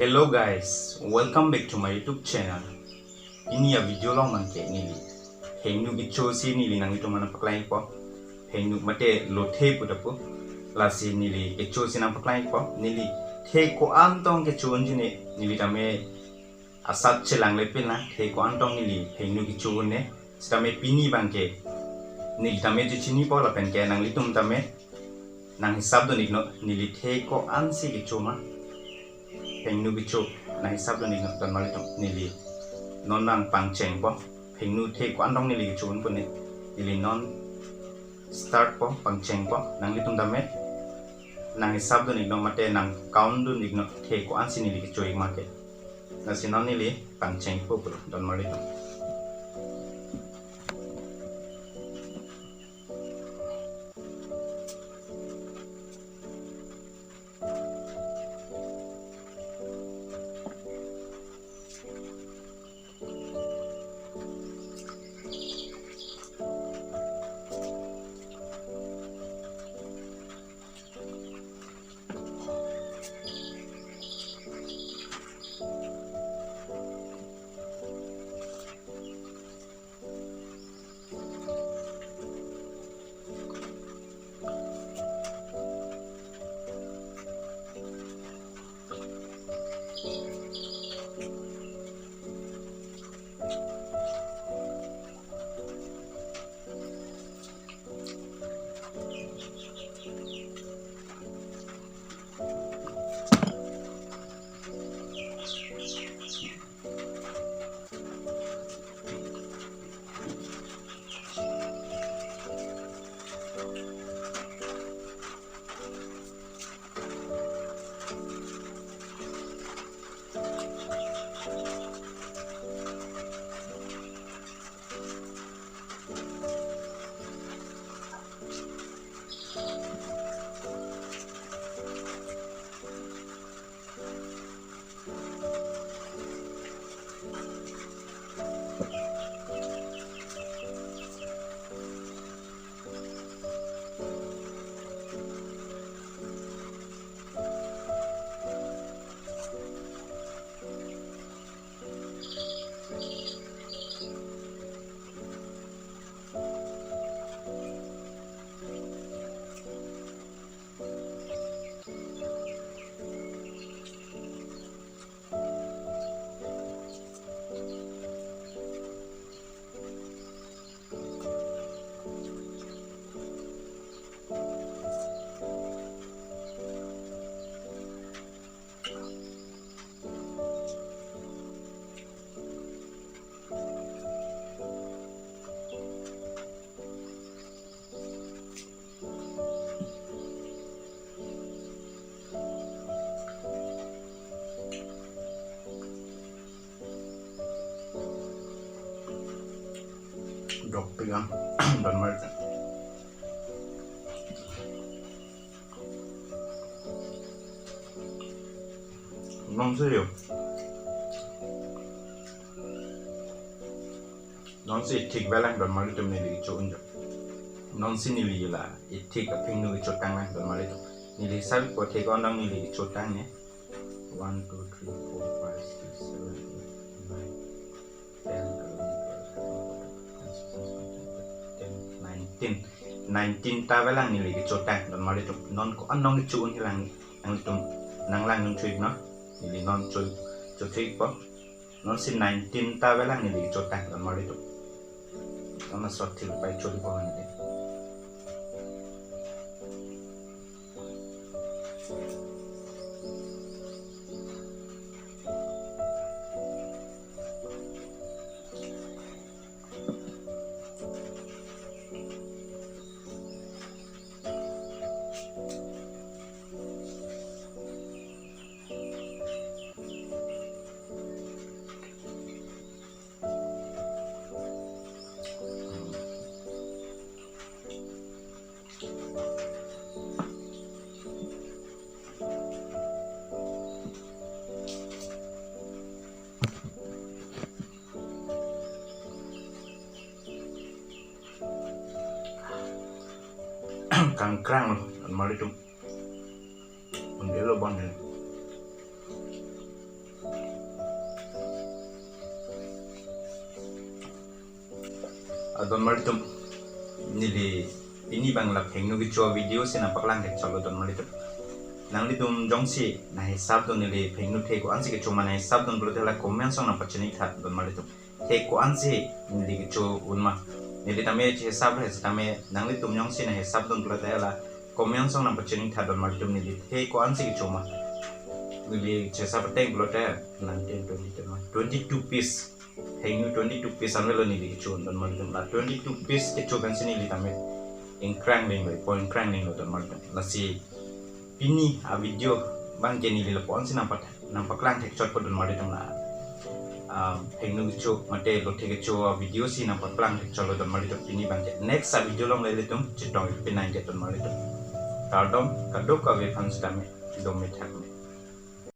Hello guys, welcome back to my YouTube channel. Ini ya video long mangke nili. Hengu gicho si nili nang itu mana paklai po. Hengu mate lothe pudapu. Lasi nili gicho si nang paklai po. Nili the ko antong gicho njine nili tame asat chelang lepin na the ko antong nili hengu gicho ne. Stame pini bangke. Nili tame juchini po la penke nang litum tame nang hisab do nikno nili the ko ansi gicho ma. Pengnu bicho na hisab ni don malitom nili non nang pangcheng po pengnu the ko andong nili chun po ni nili non start po pangcheng po nang litum dame nang hisab ni no mate nang count do ni no the ko ansi nili choi make na sinon nili pangcheng po don malitom dok pegang don malitom non serio non si tik belang don malitom nili chunjo non si nili la itik apingnu chotang lang don malitom nili sal po tik ondang nili chotang ne 1 2 3 4 5 6 7 8 9 10 19 ta belang nili chotang don malitom non ko anong chun hilang ang litum nang lang yung tweet no nili non cho tweet po non si 19 ta belang nili chotang don malitom non na sot til pai choli po nili kangkrang malitum undelo bonne don malitum nili ini bangla phengnu gi cho video se napaklang ke chalo don malitum nangli tum jongsi na hisab don nili phengnu the ko ansi ke cho mana hisab don bro thela comment song na pachini tha don malitum the ko ansi nili gi cho unma nili tame che hisab he tame nangli tum jongsi na hisab don bro thela comment song na pachini tha don malitum nili the ko ansi ke cho ma nili che Sarpakleng bro the 22 piece hangyu 22 piece anwelo nili ke cho don malitum la 22 piece ke cho kan sini nili tame ingkrang ling lo point krang ling lo don malitum la si pini a video bang keni li lapon si Sarpakleng tek shot podon malitum la hengnu cho mate lo tek cho video si Sarpakleng tek cholo don malitum pini bang ke next a video long le litum chitong pinai ke don malitum tardom kadok ka ve fans dame dom me thak